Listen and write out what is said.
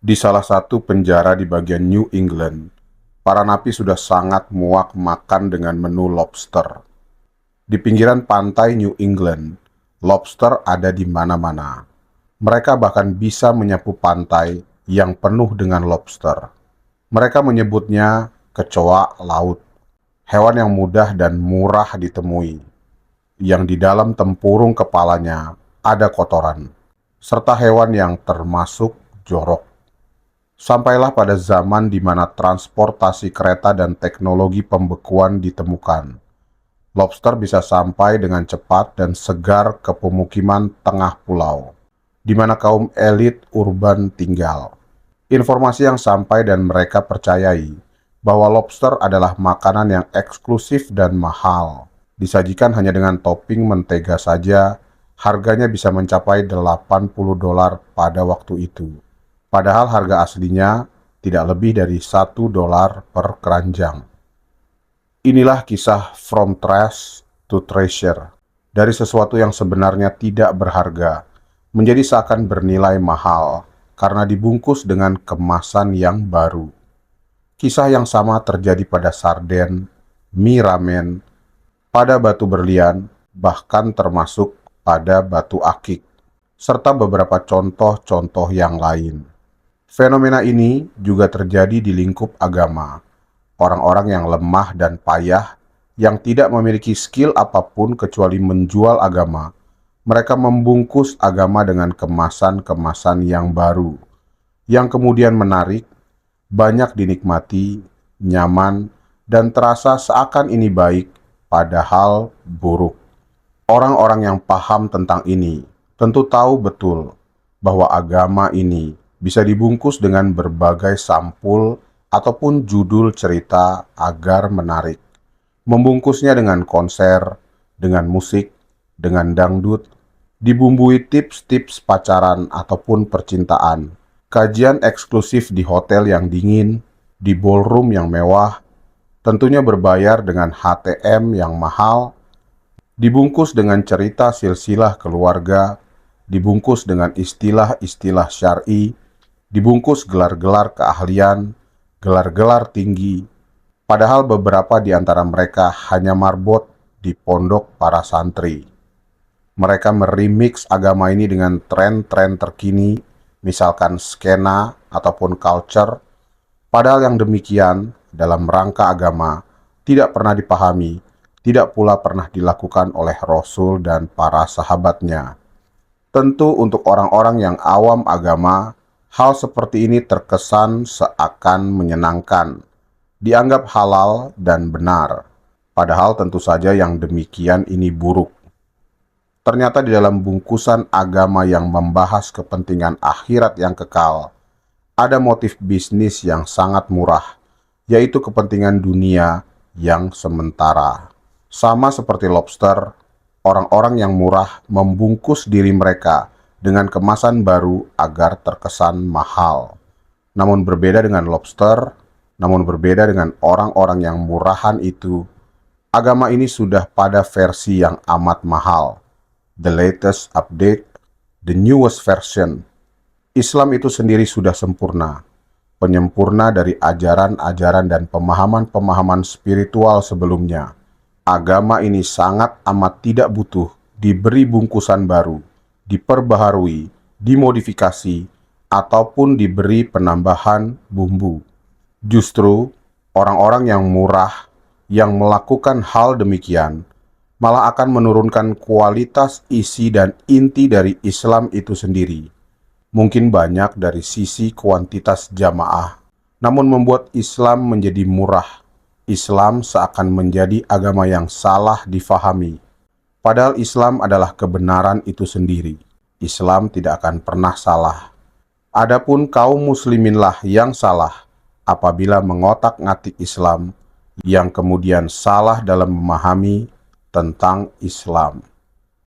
Di salah satu penjara di bagian New England, para napi sudah sangat muak makan dengan menu lobster. Di pinggiran pantai New England, lobster ada di mana-mana. Mereka bahkan bisa menyapu pantai yang penuh dengan lobster. Mereka menyebutnya kecoa laut, hewan yang mudah dan murah ditemui, yang di dalam tempurung kepalanya ada kotoran, serta hewan yang termasuk jorok. Sampailah pada zaman di mana transportasi kereta dan teknologi pembekuan ditemukan. Lobster bisa sampai dengan cepat dan segar ke pemukiman tengah pulau, di mana kaum elit urban tinggal. Informasi yang sampai dan mereka percayai bahwa lobster adalah makanan yang eksklusif dan mahal. Disajikan hanya dengan topping mentega saja, harganya bisa mencapai $80 pada waktu itu. Padahal harga aslinya tidak lebih dari $1 per keranjang. Inilah kisah From Trash to Treasure. Dari sesuatu yang sebenarnya tidak berharga, menjadi seakan bernilai mahal karena dibungkus dengan kemasan yang baru. Kisah yang sama terjadi pada sarden, mie ramen, pada batu berlian, bahkan termasuk pada batu akik, serta beberapa contoh-contoh yang lain. Fenomena ini juga terjadi di lingkup agama. Orang-orang yang lemah dan payah, yang tidak memiliki skill apapun kecuali menjual agama, mereka membungkus agama dengan kemasan-kemasan yang baru, yang kemudian menarik, banyak dinikmati, nyaman, dan terasa seakan ini baik, padahal buruk. Orang-orang yang paham tentang ini tentu tahu betul bahwa agama ini bisa dibungkus dengan berbagai sampul ataupun judul cerita agar menarik. Membungkusnya dengan konser, dengan musik, dengan dangdut, dibumbui tips-tips pacaran ataupun percintaan, kajian eksklusif di hotel yang dingin, di ballroom yang mewah, tentunya berbayar dengan HTM yang mahal, dibungkus dengan cerita silsilah keluarga, dibungkus dengan istilah-istilah syar'i, dibungkus gelar-gelar keahlian, gelar-gelar tinggi, padahal beberapa di antara mereka hanya marbot di pondok para santri. Mereka meremix agama ini dengan tren-tren terkini, misalkan skena ataupun culture, padahal yang demikian dalam rangka agama tidak pernah dipahami, tidak pula pernah dilakukan oleh Rasul dan para sahabatnya. Tentu untuk orang-orang yang awam agama, hal seperti ini terkesan seakan menyenangkan, dianggap halal dan benar, padahal tentu saja yang demikian ini buruk. Ternyata di dalam bungkusan agama yang membahas kepentingan akhirat yang kekal, ada motif bisnis yang sangat murah, yaitu kepentingan dunia yang sementara. Sama seperti lobster, orang-orang yang murah membungkus diri mereka dengan kemasan baru agar terkesan mahal. Namun berbeda dengan lobster, namun berbeda dengan orang-orang yang murahan itu, agama ini sudah pada versi yang amat mahal. The latest update, the newest version. Islam itu sendiri sudah sempurna, penyempurna dari ajaran-ajaran dan pemahaman-pemahaman spiritual sebelumnya. Agama ini sangat amat tidak butuh diberi bungkusan baru, diperbaharui, dimodifikasi, ataupun diberi penambahan bumbu. Justru, orang-orang yang murah yang melakukan hal demikian malah akan menurunkan kualitas isi dan inti dari Islam itu sendiri. Mungkin banyak dari sisi kuantitas jamaah, namun membuat Islam menjadi murah. Islam seakan menjadi agama yang salah difahami. Padahal Islam adalah kebenaran itu sendiri. Islam tidak akan pernah salah. Adapun kaum musliminlah yang salah apabila mengotak-ngatik Islam, yang kemudian salah dalam memahami tentang Islam.